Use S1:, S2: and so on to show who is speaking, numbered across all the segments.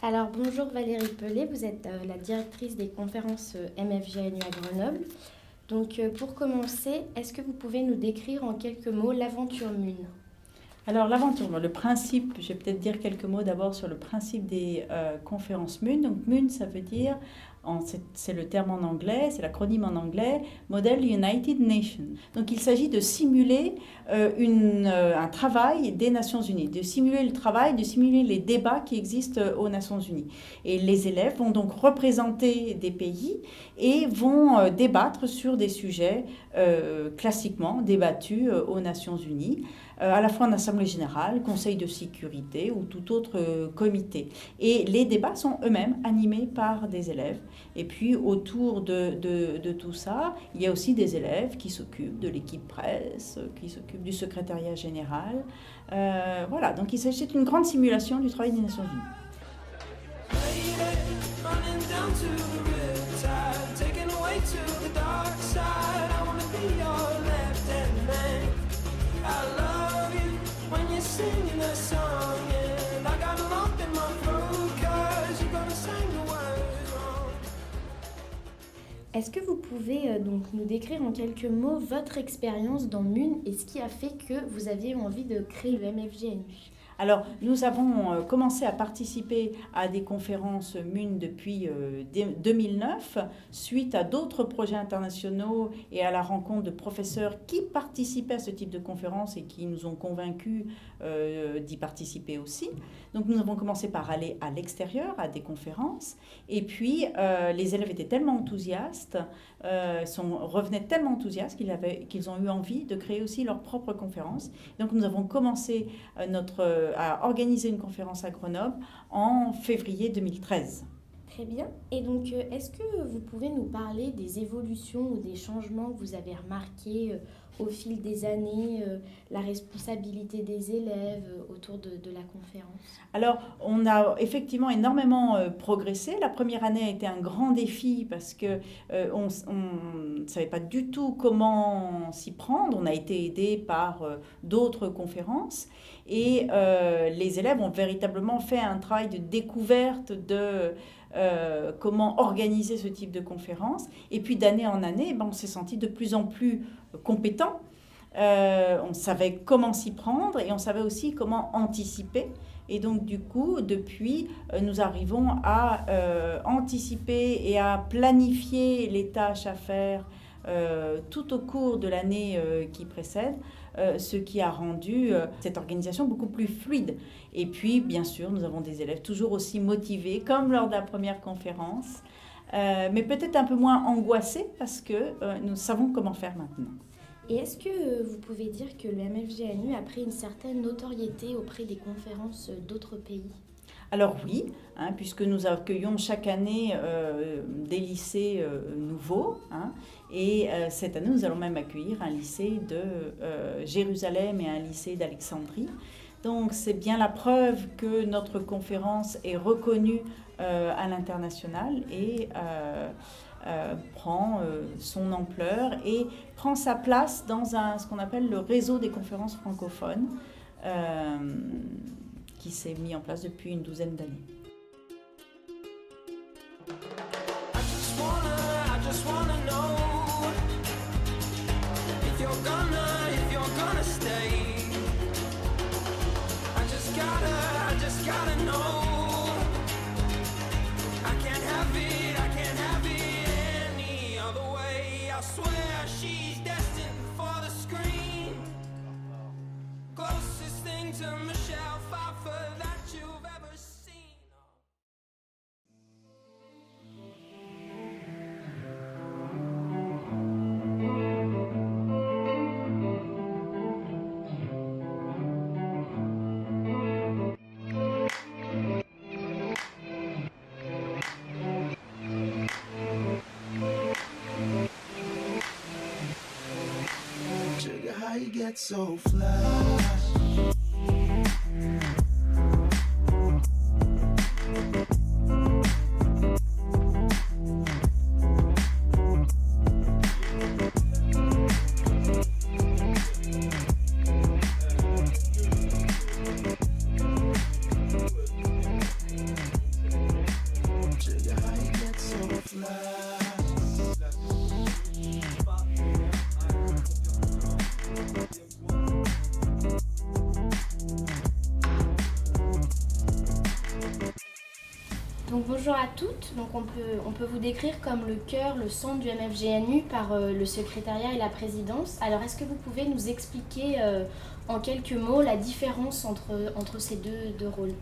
S1: Alors bonjour Valérie Pelé, vous êtes la directrice des conférences MFGNU à Grenoble. Donc pour commencer, est-ce que vous pouvez nous décrire en quelques mots l'aventure MUN?
S2: Alors l'aventure, le principe, je vais peut-être dire quelques mots d'abord sur le principe des conférences MUN. Donc MUN, ça veut dire, c'est le terme en anglais, c'est l'acronyme en anglais, Model United Nations. Donc il s'agit de simuler un travail des Nations Unies, de simuler le travail, de simuler les débats qui existent aux Nations Unies. Et les élèves vont donc représenter des pays et vont débattre sur des sujets classiquement débattus aux Nations Unies, à la fois en Assemblée générale, Conseil de sécurité ou tout autre comité. Et les débats sont eux-mêmes animés par des élèves. Et puis autour de tout ça, il y a aussi des élèves qui s'occupent de l'équipe presse, qui s'occupent du secrétariat général. Voilà, donc il s'agit d'une grande simulation du travail des Nations Unies.
S1: Est-ce que vous pouvez donc nous décrire en quelques mots votre expérience dans MUN et ce qui a fait que vous aviez envie de créer le MFGNU?
S2: Alors, nous avons commencé à participer à des conférences MUN depuis 2009, suite à d'autres projets internationaux et à la rencontre de professeurs qui participaient à ce type de conférences et qui nous ont convaincus d'y participer aussi. Donc, nous avons commencé par aller à l'extérieur, à des conférences, et puis les élèves étaient tellement enthousiastes, revenaient tellement enthousiastes qu'ils ont eu envie de créer aussi leur propre conférence. Donc, nous avons commencé à organiser une conférence à Grenoble en février 2013.
S1: Très bien. Et donc, est-ce que vous pouvez nous parler des évolutions ou des changements que vous avez remarqués au fil des années, la responsabilité des élèves autour de la conférence?
S2: Alors, on a effectivement énormément progressé. La première année a été un grand défi parce qu'on ne savait pas du tout comment s'y prendre. On a été aidé par d'autres conférences et les élèves ont véritablement fait un travail de découverte de comment organiser ce type de conférence. Et puis d'année en année, on s'est senti de plus en plus compétent. On savait comment s'y prendre et on savait aussi comment anticiper. Et donc du coup, depuis, nous arrivons à anticiper et à planifier les tâches à faire tout au cours de l'année qui précède, ce qui a rendu cette organisation beaucoup plus fluide. Et puis, bien sûr, nous avons des élèves toujours aussi motivés, comme lors de la première conférence, mais peut-être un peu moins angoissés parce que nous savons comment faire maintenant.
S1: Et est-ce que vous pouvez dire que le MFGNU a pris une certaine notoriété auprès des conférences d'autres pays?
S2: Alors oui, puisque nous accueillons chaque année des lycées nouveaux. Et cette année, nous allons même accueillir un lycée de Jérusalem et un lycée d'Alexandrie. Donc c'est bien la preuve que notre conférence est reconnue à l'international et prend son ampleur et prend sa place dans ce qu'on appelle le réseau des conférences francophones qui s'est mis en place depuis une douzaine d'années.
S3: How you get so flash?
S1: Donc bonjour à toutes, donc on peut vous décrire comme le cœur, le centre du MFGNU par le secrétariat et la présidence. Alors est-ce que vous pouvez nous expliquer en quelques mots la différence entre ces deux rôles?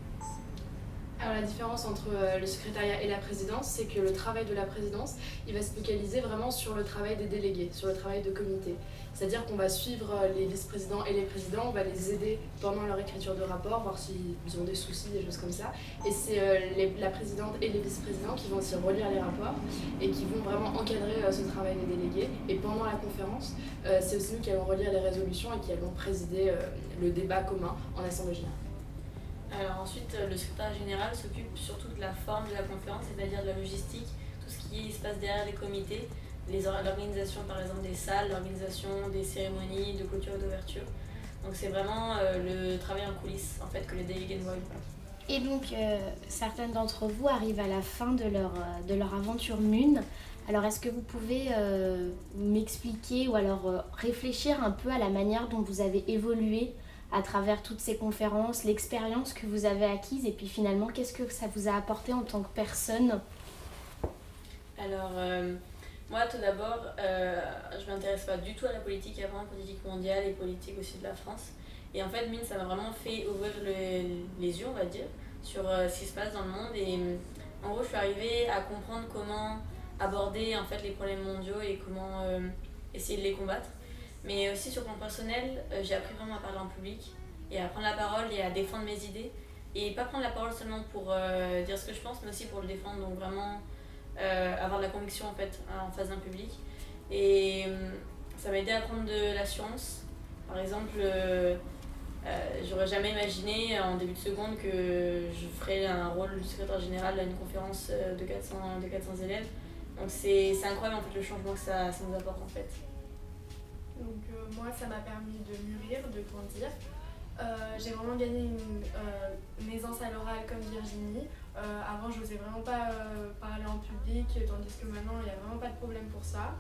S4: Alors la différence entre le secrétariat et la présidence, c'est que le travail de la présidence, il va se focaliser vraiment sur le travail des délégués, sur le travail de comité. C'est-à-dire qu'on va suivre les vice-présidents et les présidents, on va les aider pendant leur écriture de rapport, voir s'ils ont des soucis, des choses comme ça. Et c'est la présidente et les vice-présidents qui vont aussi relire les rapports et qui vont vraiment encadrer ce travail des délégués. Et pendant la conférence, c'est aussi nous qui allons relire les résolutions et qui allons présider le débat commun en assemblée générale.
S5: Alors ensuite, le secrétaire général s'occupe surtout de la forme de la conférence, c'est-à-dire de la logistique, tout ce qui se passe derrière les comités, l'organisation par exemple des salles, l'organisation des cérémonies de clôture et d'ouverture. Donc c'est vraiment le travail en coulisses en fait que les délégués ne voient pas.
S1: Et donc certaines d'entre vous arrivent à la fin de leur aventure MUN. Alors est-ce que vous pouvez m'expliquer ou alors réfléchir un peu à la manière dont vous avez évolué à travers toutes ces conférences, l'expérience que vous avez acquise et puis finalement, qu'est-ce que ça vous a apporté en tant que personne?
S5: Alors, moi tout d'abord, je ne m'intéresse pas du tout à la politique avant, politique mondiale et politique aussi de la France. Et en fait, MIN, ça m'a vraiment fait ouvrir les yeux, on va dire, sur ce qui se passe dans le monde. Et en gros, je suis arrivée à comprendre comment aborder en fait, les problèmes mondiaux et comment essayer de les combattre. Mais aussi sur le plan personnel, j'ai appris vraiment à parler en public et à prendre la parole et à défendre mes idées. Et pas prendre la parole seulement pour dire ce que je pense, mais aussi pour le défendre. Donc vraiment avoir de la conviction en fait en face d'un public. Et ça m'a aidé à prendre de l'assurance. Par exemple, j'aurais jamais imaginé en début de seconde que je ferais un rôle de secrétaire général à une conférence de 400 élèves. Donc c'est incroyable en fait le changement que ça nous apporte en fait.
S6: Donc moi, ça m'a permis de mûrir, de grandir. J'ai vraiment gagné une aisance à l'oral comme Virginie. Avant, je n'osais vraiment pas parler en public, tandis que maintenant, il n'y a vraiment pas de problème pour ça.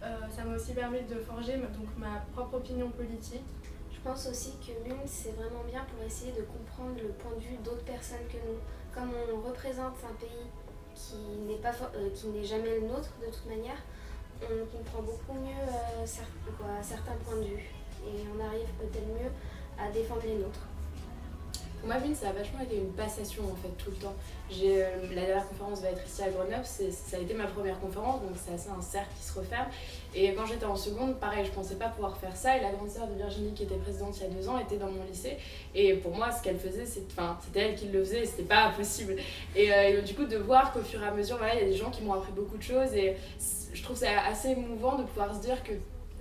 S6: Ça m'a aussi permis de forger ma propre opinion politique.
S7: Je pense aussi que MUN, c'est vraiment bien pour essayer de comprendre le point de vue d'autres personnes que nous. Comme on représente un pays qui n'est jamais le nôtre de toute manière, on comprend beaucoup mieux certains points de vue et on arrive peut-être mieux à défendre les nôtres.
S4: Pour moi, MIN, ça a vachement été une passation en fait tout le temps. La dernière conférence va être ici à Grenoble, ça a été ma première conférence, donc c'est assez un cercle qui se referme. Et quand j'étais en seconde, pareil, je pensais pas pouvoir faire ça. Et la grande sœur de Virginie, qui était présidente il y a 2 ans, était dans mon lycée. Et pour moi, ce qu'elle faisait, c'était elle qui le faisait et c'était pas possible. Et du coup, de voir qu'au fur et à mesure, voilà, il y a des gens qui m'ont appris beaucoup de choses. Et je trouve ça assez émouvant de pouvoir se dire que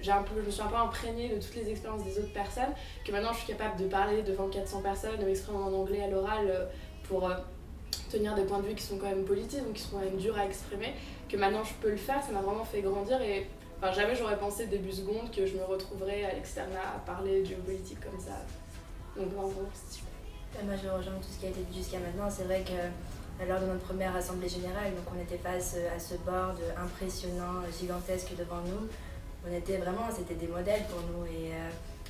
S4: je me suis un peu imprégnée de toutes les expériences des autres personnes, que maintenant je suis capable de parler devant 400 personnes, de m'exprimer en anglais à l'oral pour tenir des points de vue qui sont quand même politiques, donc qui sont quand même durs à exprimer, que maintenant je peux le faire, ça m'a vraiment fait grandir et jamais j'aurais pensé début seconde que je me retrouverais à l'externat à parler de géopolitique comme ça. Donc vraiment, c'est super.
S8: Moi je rejoins tout ce qui a été dit jusqu'à maintenant, c'est vrai que lors de notre première assemblée générale, donc on était face à ce board impressionnant, gigantesque devant nous. C'était des modèles pour nous et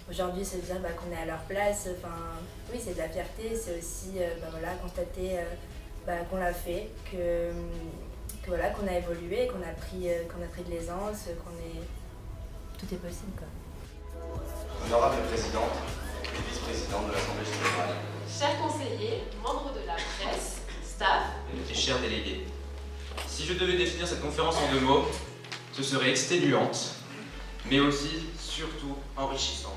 S8: aujourd'hui se dire qu'on est à leur place, oui c'est de la fierté, c'est aussi constater qu'on l'a fait, qu'on a évolué, qu'on a pris de l'aisance, tout est possible quoi.
S9: Honorable présidente et vice-présidente de l'Assemblée générale.
S10: Chers conseillers, membres de la presse, staff
S9: et chers délégués. Si je devais définir cette conférence en 2 mots, ce serait exténuante, mais aussi, surtout, enrichissante.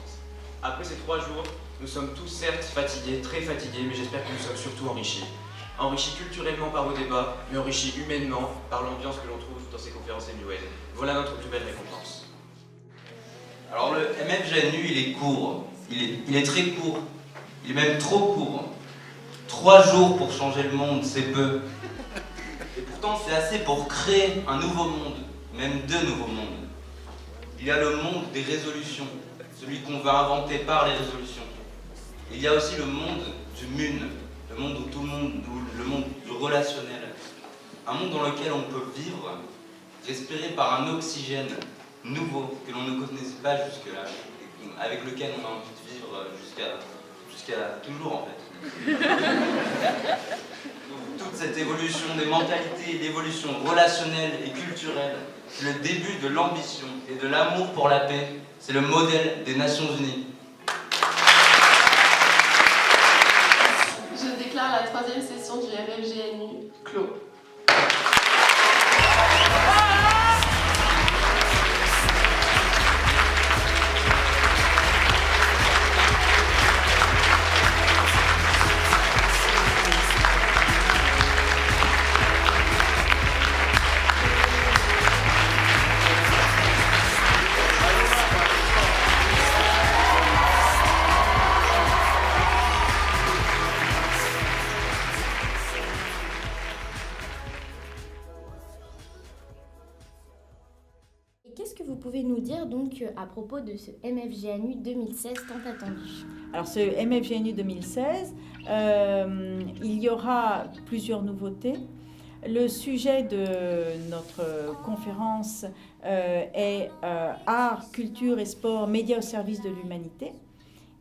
S9: Après ces 3 jours, nous sommes tous certes fatigués, très fatigués, mais j'espère que nous sommes surtout enrichis. Enrichis culturellement par vos débats, mais enrichis humainement par l'ambiance que l'on trouve dans ces conférences MUN. Voilà notre plus belle récompense.
S11: Alors le MFGNU, il est court, il est très court, il est même trop court. 3 jours pour changer le monde, c'est peu. Et pourtant c'est assez pour créer un nouveau monde, même 2 nouveaux mondes. Il y a le monde des résolutions, celui qu'on va inventer par les résolutions. Il y a aussi le monde du MUN, le monde où le monde du relationnel. Un monde dans lequel on peut vivre, respirer par un oxygène nouveau que l'on ne connaissait pas jusque-là, avec lequel on a envie de vivre jusqu'à
S9: jusqu'à toujours en fait. Toute cette évolution des mentalités, l'évolution relationnelle et culturelle, c'est le début de l'ambition et de l'amour pour la paix. C'est le modèle des Nations Unies.
S10: Je déclare la 3e session du MFGNU clos.
S1: Qu'est-ce que vous pouvez nous dire donc à propos de ce MFGNU 2016 tant attendu?
S2: Alors ce MFGNU 2016, il y aura plusieurs nouveautés. Le sujet de notre conférence est art, culture et sport, médias au service de l'humanité.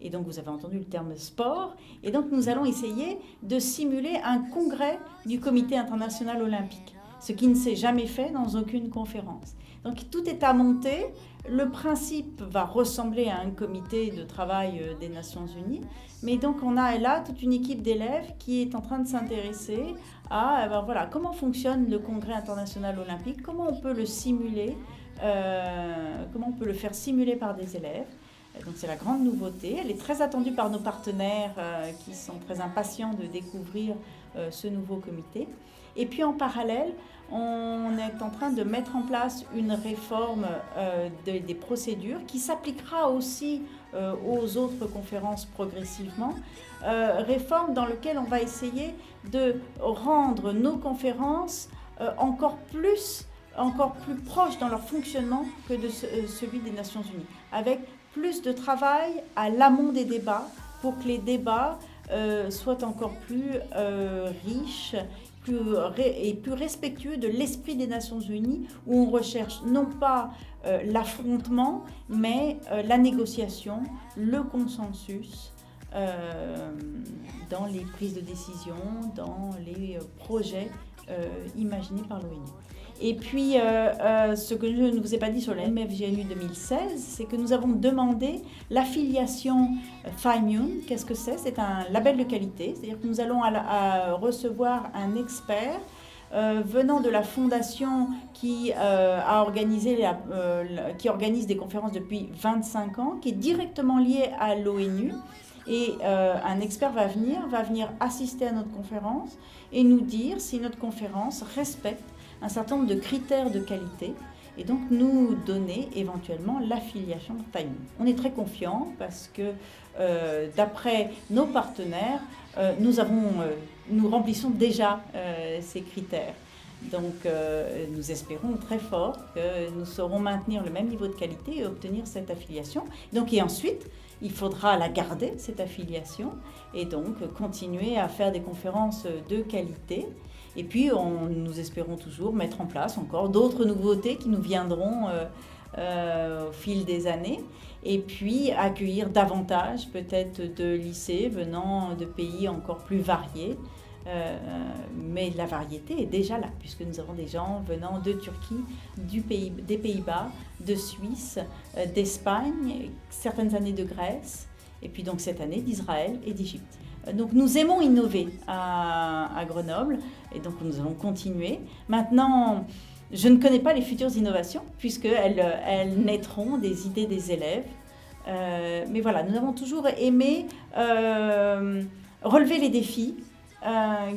S2: Et donc vous avez entendu le terme sport. Et donc nous allons essayer de simuler un congrès du Comité international olympique, ce qui ne s'est jamais fait dans aucune conférence. Donc tout est à monter. Le principe va ressembler à un comité de travail des Nations Unies, mais donc on a là toute une équipe d'élèves qui est en train de s'intéresser à voilà, comment fonctionne le Congrès international olympique, comment on peut le simuler, comment on peut le faire simuler par des élèves. Donc c'est la grande nouveauté. Elle est très attendue par nos partenaires qui sont très impatients de découvrir ce nouveau comité. Et puis en parallèle, on est en train de mettre en place une réforme des procédures qui s'appliquera aussi aux autres conférences progressivement. Réforme dans laquelle on va essayer de rendre nos conférences encore plus proches dans leur fonctionnement que de celui des Nations Unies, avec plus de travail à l'amont des débats pour que les débats soient encore plus riches et plus respectueux de l'esprit des Nations Unies, où on recherche non pas l'affrontement, mais la négociation, le consensus dans les prises de décision, dans les projets imaginés par l'ONU. Et puis, ce que je ne vous ai pas dit sur le MFGNU 2016, c'est que nous avons demandé l'affiliation Faimun. Qu'est-ce que c'est? C'est un label de qualité, c'est-à-dire que nous allons recevoir un expert venant de la fondation qui organise des conférences depuis 25 ans, qui est directement liée à l'ONU. Et un expert va venir assister à notre conférence et nous dire si notre conférence respecte un certain nombre de critères de qualité et donc nous donner éventuellement l'affiliation de Faimun. On est très confiants parce que d'après nos partenaires, nous remplissons déjà ces critères. Donc nous espérons très fort que nous saurons maintenir le même niveau de qualité et obtenir cette affiliation. Et ensuite, il faudra la garder, cette affiliation, et donc continuer à faire des conférences de qualité. Et puis, nous espérons toujours mettre en place encore d'autres nouveautés qui nous viendront au fil des années. Et puis, accueillir davantage peut-être de lycées venant de pays encore plus variés. Mais la variété est déjà là, puisque nous avons des gens venant de Turquie, des Pays-Bas, de Suisse, d'Espagne, certaines années de Grèce, et puis donc cette année d'Israël et d'Égypte. Donc nous aimons innover à Grenoble, et donc nous allons continuer. Maintenant, je ne connais pas les futures innovations, puisqu'elles naîtront des idées des élèves. Mais voilà, nous avons toujours aimé relever les défis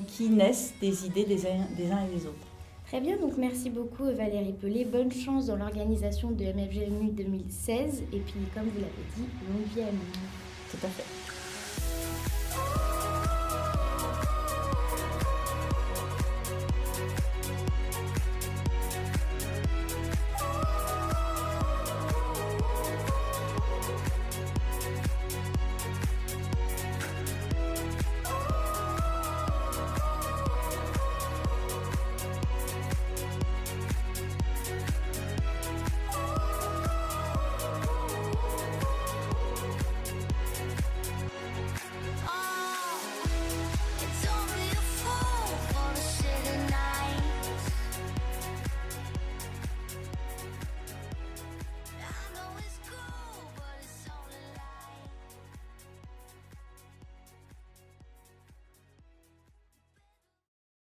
S2: qui naissent des idées des uns et des autres.
S1: Très bien, donc merci beaucoup Valérie Pelé. Bonne chance dans l'organisation de MFGNU 2016 et puis comme vous l'avez dit, longue vie à nous.
S2: Tout à fait.